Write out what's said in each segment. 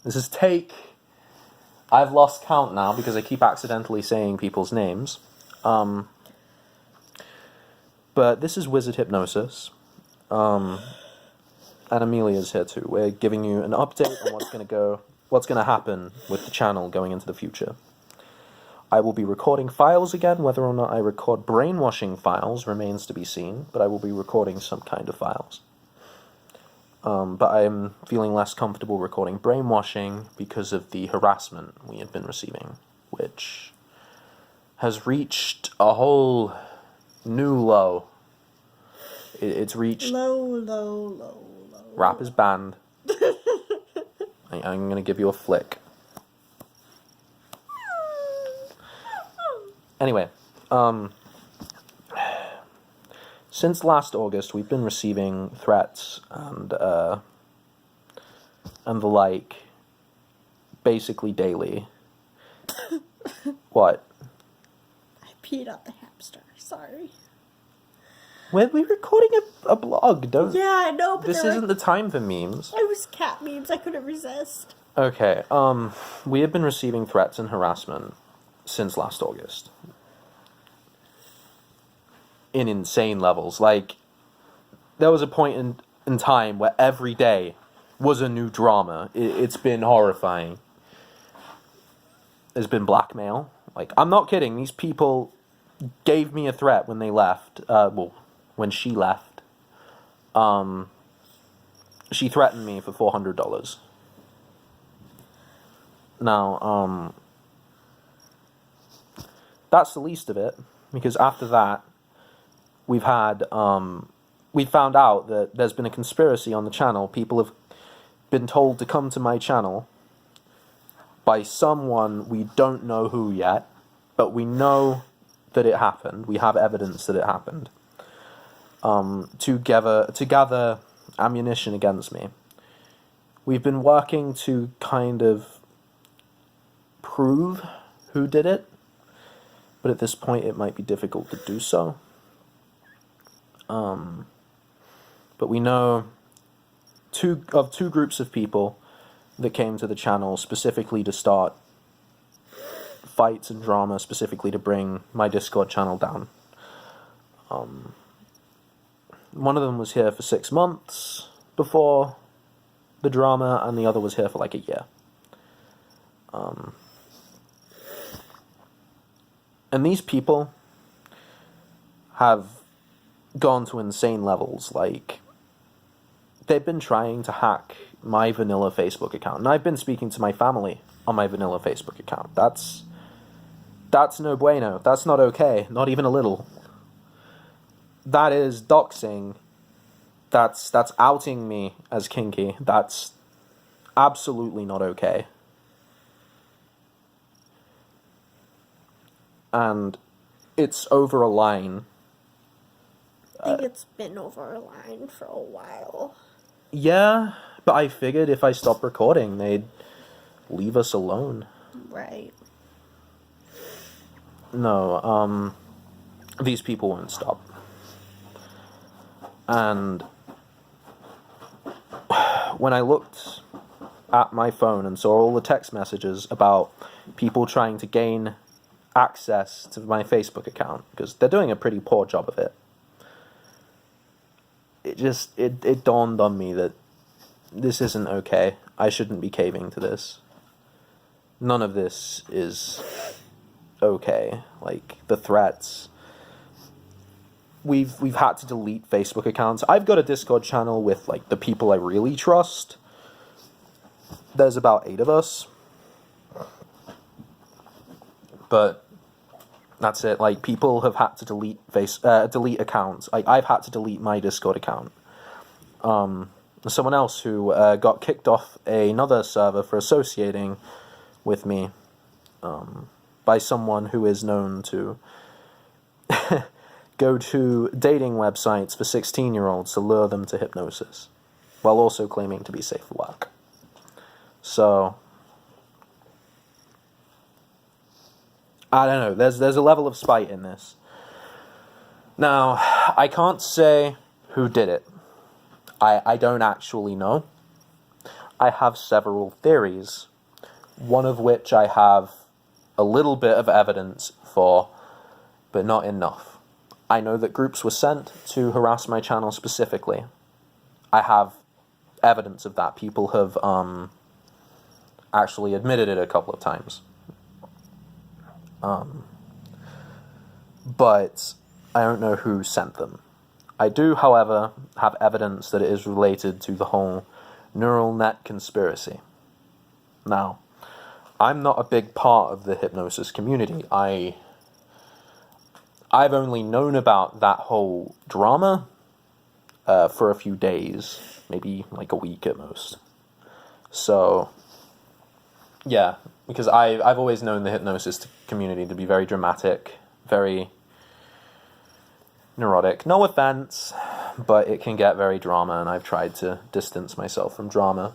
This is take... I've lost count now because I keep accidentally saying people's names. But this is Wizard Hypnosis. And Amelia's here too. We're giving you an update on what's gonna happen with the channel going into the future. I will be recording files again. Whether or not I record brainwashing files remains to be seen, but I will be recording some kind of files. But I'm feeling less comfortable recording brainwashing because of the harassment we have been receiving, which has reached a whole new low. It's reached... Low. Rap is banned. I'm going to give you a flick. Anyway, since last August, we've been receiving threats and the like, basically daily. What? I peed on the hamster. Sorry. We're recording a blog, don't... Yeah, I know, but this isn't the time for memes. It was cat memes. I couldn't resist. Okay, we have been receiving threats and harassment since last August. In insane levels. Like, there was a point in time where every day was a new drama. It's been horrifying. There's been blackmail. Like, I'm not kidding. These people gave me a threat when they left. When she left. She threatened me for $400. Now, that's the least of it, because after that, we found out that there's been a conspiracy on the channel. People have been told to come to my channel by someone we don't know who yet, but we know that it happened. We have evidence that it happened. To gather ammunition against me. We've been working to kind of prove who did it, but at this point it might be difficult to do so. But we know two groups of people that came to the channel specifically to start fights and drama, specifically to bring my Discord channel down. One of them was here for 6 months before the drama, and the other was here for like a year. And these people have gone to insane levels. Like, they've been trying to hack my vanilla Facebook account, and I've been speaking to my family on my vanilla Facebook account. That's no bueno. That's not okay. Not even a little. That is doxing. That's outing me as kinky. That's absolutely not okay. And it's over a line. I think it's been over a line for a while. Yeah, but I figured if I stopped recording, they'd leave us alone. Right. No, these people won't stop. And when I looked at my phone and saw all the text messages about people trying to gain access to my Facebook account, because they're doing a pretty poor job of it, it dawned on me that this isn't okay. I shouldn't be caving to this. None of this is okay. Like, the threats. We've had to delete Facebook accounts. I've got a Discord channel with, like, the people I really trust. There's about 8 of us. But that's it. Like, people have had to delete delete accounts. I've had to delete my Discord account. Someone else who got kicked off another server for associating with me by someone who is known to go to dating websites for 16-year-olds to lure them to hypnosis, while also claiming to be safe for work. So, I don't know, there's a level of spite in this. Now, I can't say who did it. I don't actually know. I have several theories, one of which I have a little bit of evidence for, but not enough. I know that groups were sent to harass my channel specifically. I have evidence of that. People have actually admitted it a couple of times. But I don't know who sent them. I do, however, have evidence that it is related to the whole neural net conspiracy. Now, I'm not a big part of the hypnosis community. I've only known about that whole drama for a few days, maybe like a week at most. So, yeah, because I've always known the hypnosis community to be very dramatic, very neurotic. No offense, but it can get very drama, and I've tried to distance myself from drama.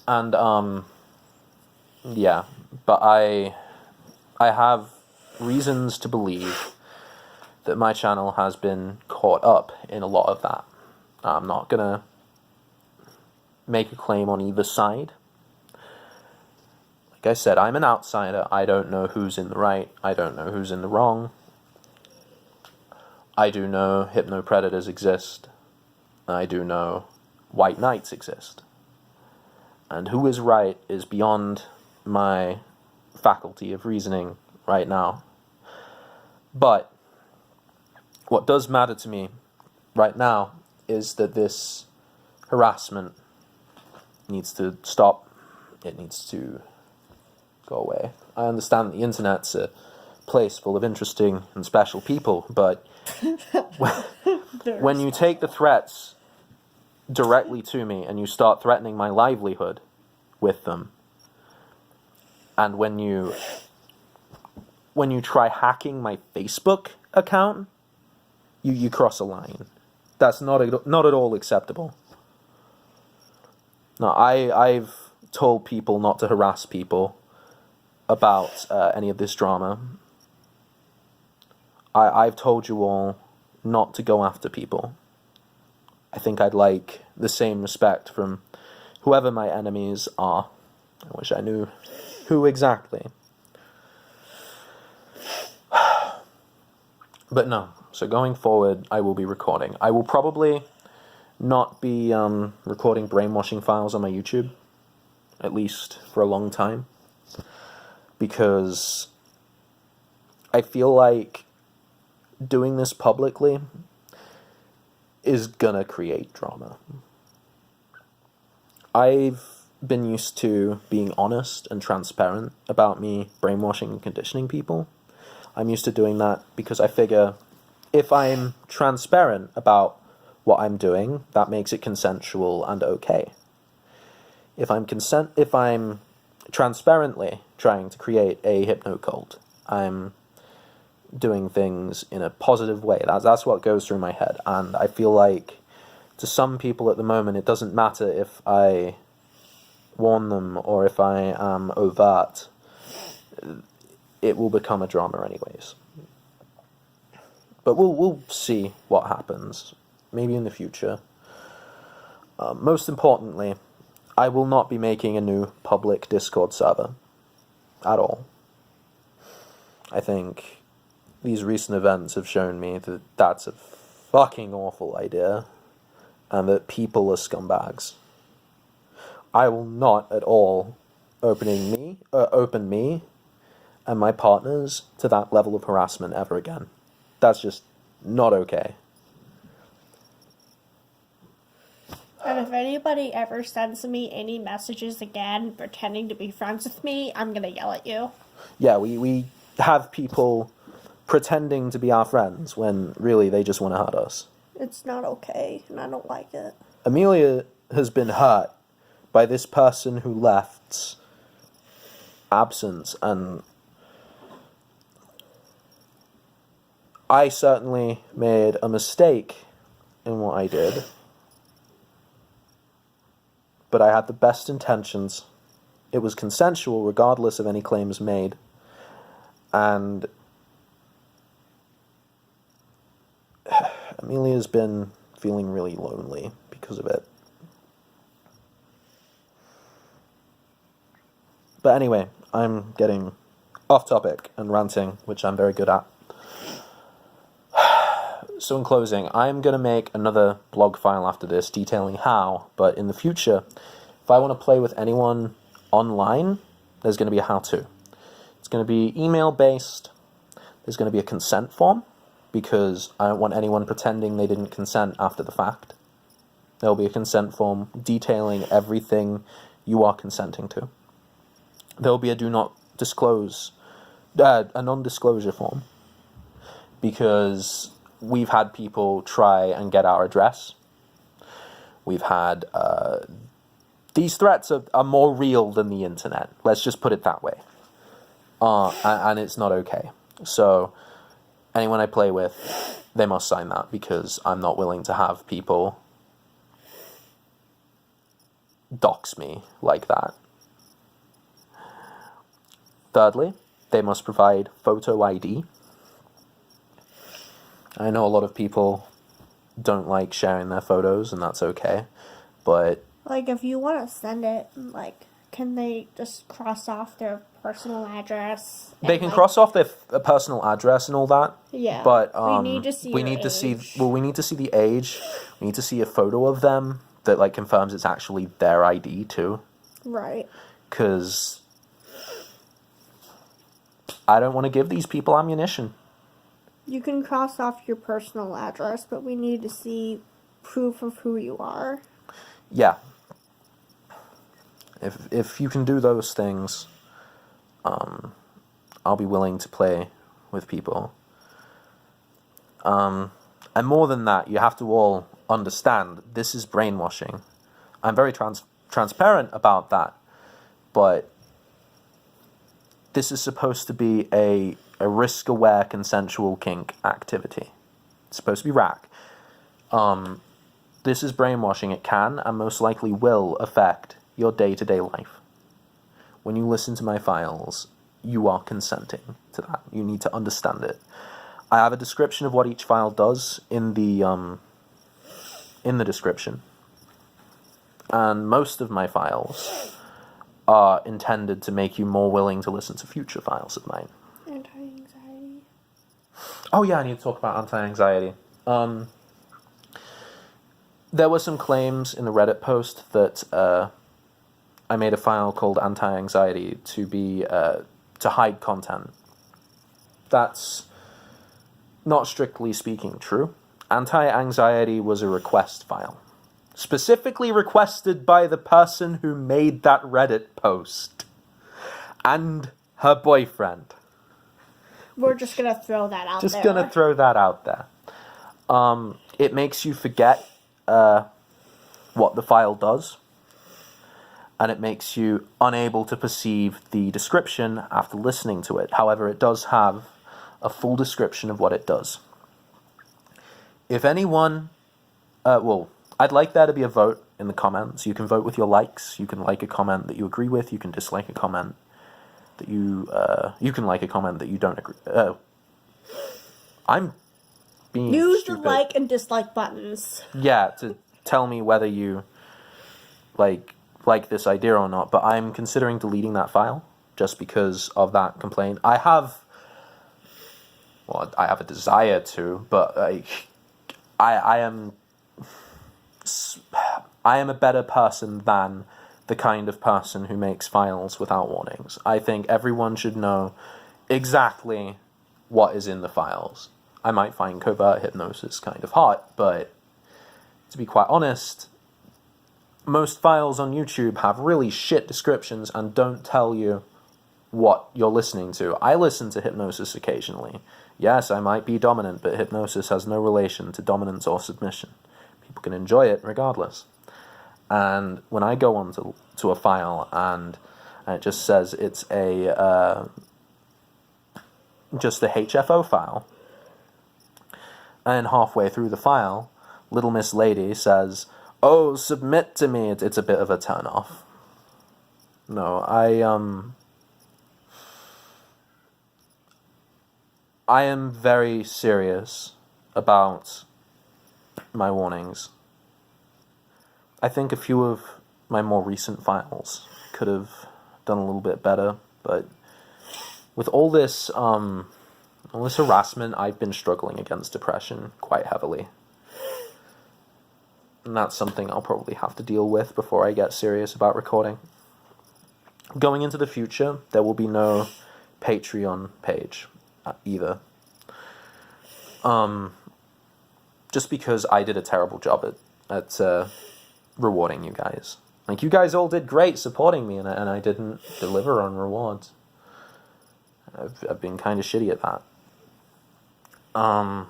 And, yeah, but I have reasons to believe that my channel has been caught up in a lot of that. I'm not gonna make a claim on either side. Like I said, I'm an outsider. I don't know who's in the right. I don't know who's in the wrong. I do know hypnopredators exist. I do know white knights exist. And who is right is beyond my faculty of reasoning right now. But what does matter to me right now is that this harassment needs to stop. It needs to go away. I understand the internet's a place full of interesting and special people, but when you take the threats directly to me and you start threatening my livelihood with them, and when you try hacking my Facebook account, you cross a line. That's not at all acceptable. No, I've told people not to harass people about any of this drama. I've told you all not to go after people. I think I'd like the same respect from whoever my enemies are. I wish I knew who exactly. But no, so going forward, I will be recording. I will probably not be recording brainwashing files on my YouTube, at least for a long time, because I feel like doing this publicly is gonna create drama. I've been used to being honest and transparent about me brainwashing and conditioning people. I'm used to doing that because I figure if I'm transparent about what I'm doing, that makes it consensual and okay. If I'm transparently trying to create a hypnocult, I'm doing things in a positive way. That's what goes through my head. And I feel like to some people at the moment, it doesn't matter if I warn them or if I am overt. It will become a drama anyways. But we'll see what happens. Maybe in the future. Most importantly, I will not be making a new public Discord server. At all. I think these recent events have shown me that that's a fucking awful idea. And that people are scumbags. I will not at all open me and my partners to that level of harassment ever again. That's just not okay. And if anybody ever sends me any messages again pretending to be friends with me, I'm gonna yell at you. Yeah, we have people pretending to be our friends when really they just want to hurt us. It's not okay, and I don't like it. Amelia has been hurt by this person who left's absence, and I certainly made a mistake in what I did. But I had the best intentions. It was consensual regardless of any claims made. And Amelia's been feeling really lonely because of it. But anyway, I'm getting off topic and ranting, which I'm very good at. So in closing, I'm going to make another blog file after this detailing how, but in the future, if I want to play with anyone online, there's going to be a how-to. It's going to be email-based. There's going to be a consent form, because I don't want anyone pretending they didn't consent after the fact. There'll be a consent form detailing everything you are consenting to. There'll be a a non-disclosure form, because we've had people try and get our address. We've had these threats are more real than the internet. Let's just put it that way. And it's not okay. So anyone I play with, they must sign that, because I'm not willing to have people dox me like that. Thirdly, they must provide photo ID. I know a lot of people don't like sharing their photos, and that's okay, but... Like, if you want to send it, like, can they just cross off their personal address? They can cross off their personal address and all that. Yeah. But we need to see we need to see the age. We need to see a photo of them that like confirms it's actually their ID too. Right. Because I don't want to give these people ammunition. You can cross off your personal address, but we need to see proof of who you are. Yeah. If you can do those things, I'll be willing to play with people. And more than that, you have to all understand this is brainwashing. I'm very transparent about that, but this is supposed to be a risk-aware consensual kink activity. It's supposed to be rack. This is brainwashing. It can and most likely will affect your day-to-day life. When you listen to my files, you are consenting to that. You need to understand it. I have a description of what each file does in the description. And most of my files are intended to make you more willing to listen to future files of mine. Anti-anxiety. Oh yeah, I need to talk about anti-anxiety. There were some claims in the Reddit post that I made a file called anti-anxiety to be to hide content. That's not strictly speaking true. Anti-anxiety was a request file, specifically requested by the person who made that Reddit post and her boyfriend. We're just gonna throw that out there. Just gonna throw that out there. It makes you forget what the file does, and it makes you unable to perceive the description after listening to it. However, it does have a full description of what it does. If anyone, I'd like there to be a vote in the comments. You can vote with your likes. You can like a comment that you agree with. You can dislike a comment that you can like a comment that you don't agree. I'm being Use stupid. the like and dislike buttons. Yeah, to tell me whether you like this idea or not, but I'm considering deleting that file just because of that complaint. I have a desire to, but I am a better person than the kind of person who makes files without warnings. I think everyone should know exactly what is in the files. I might find covert hypnosis kind of hot, but to be quite honest, most files on YouTube have really shit descriptions and don't tell you what you're listening to. I listen to hypnosis occasionally. Yes, I might be dominant, but hypnosis has no relation to dominance or submission. People can enjoy it regardless. And when I go on to a file and it just says it's just a HFO file, and halfway through the file, Little Miss Lady says, "Oh, submit to me," it's a bit of a turn-off. No, I am very serious about my warnings. I think a few of my more recent files could have done a little bit better, but with all this harassment, I've been struggling against depression quite heavily. And that's something I'll probably have to deal with before I get serious about recording. Going into the future, there will be no Patreon page either. Just because I did a terrible job at rewarding you guys. Like, you guys all did great supporting me, and I didn't deliver on rewards. I've been kind of shitty at that. And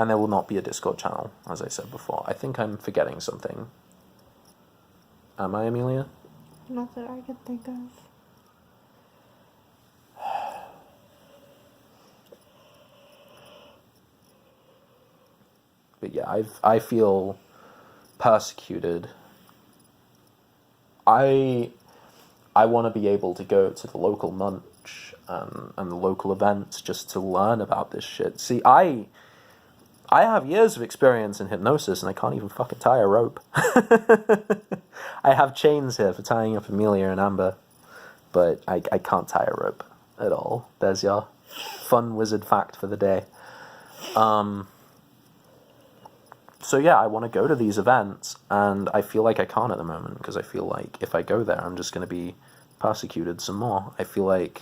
there will not be a Discord channel, as I said before. I think I'm forgetting something. Am I, Amelia? Not that I can think of. But yeah, I feel persecuted. I want to be able to go to the local munch and the local events just to learn about this shit. See, I have years of experience in hypnosis and I can't even fucking tie a rope. I have chains here for tying up Amelia and Amber, but I can't tie a rope at all. There's your fun wizard fact for the day. So yeah, I want to go to these events, and I feel like I can't at the moment, because I feel like if I go there, I'm just going to be persecuted some more. I feel like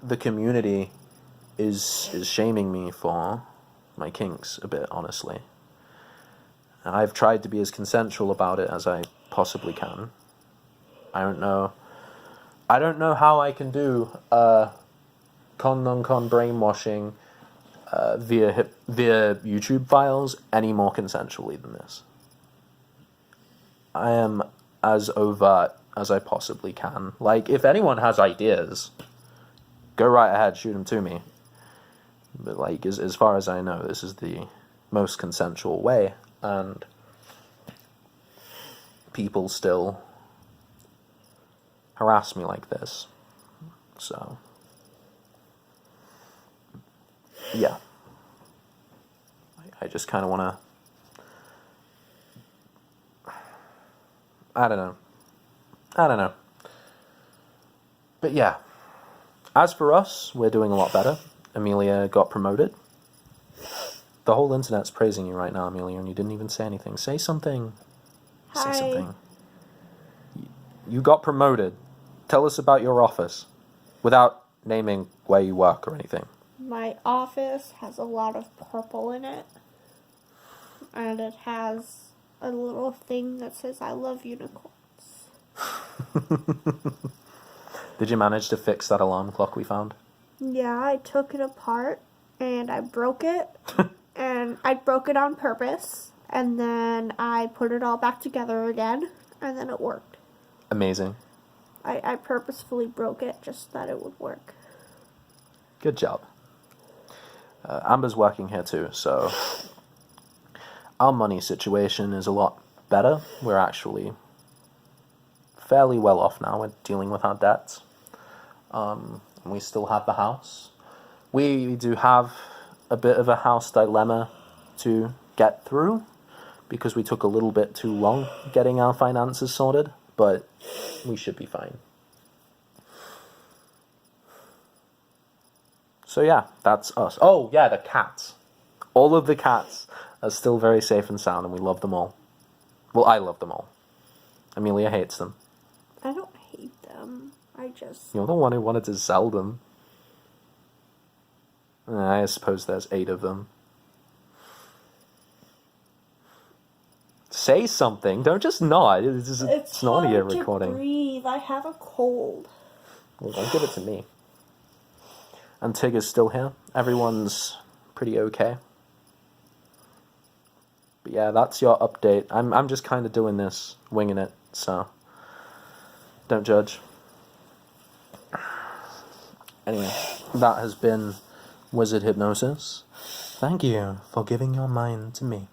the community is shaming me for my kinks a bit, honestly. And I've tried to be as consensual about it as I possibly can. I don't know how I can do con non-con brainwashing via YouTube files any more consensually than this. I am as overt as I possibly can. Like, if anyone has ideas, go right ahead, shoot them to me. But like, as far as I know, this is the most consensual way, and people still harass me like this. So yeah, I just kind of want to, I don't know. But yeah, as for us, we're doing a lot better. Amelia got promoted. The whole internet's praising you right now, Amelia, and you didn't even say anything. Say something. Hi. Say something. You got promoted. Tell us about your office, without naming where you work or anything. My office has a lot of purple in it, and it has a little thing that says, "I love unicorns." Did you manage to fix that alarm clock we found? Yeah, I took it apart, and I broke it, and I broke it on purpose, and then I put it all back together again, and then it worked. Amazing. I purposefully broke it just so that it would work. Good job. Amber's working here too, so our money situation is a lot better. We're actually fairly well off now. We're dealing with our debts. And we still have the house. We do have a bit of a house dilemma to get through, because we took a little bit too long getting our finances sorted, but we should be fine. So yeah, that's us. Oh yeah, the cats. All of the cats are still very safe and sound, and we love them all. Well, I love them all. Amelia hates them. I don't hate them. You're the one who wanted to sell them. I suppose there's 8 of them. Say something. Don't just nod. It's not audio recording. To breathe. I have a cold. Well, don't give it to me. And Tig is still here. Everyone's pretty okay. But yeah, that's your update. I'm just kind of doing this, winging it, so don't judge. Anyway, that has been Wizard Hypnosis. Thank you for giving your mind to me.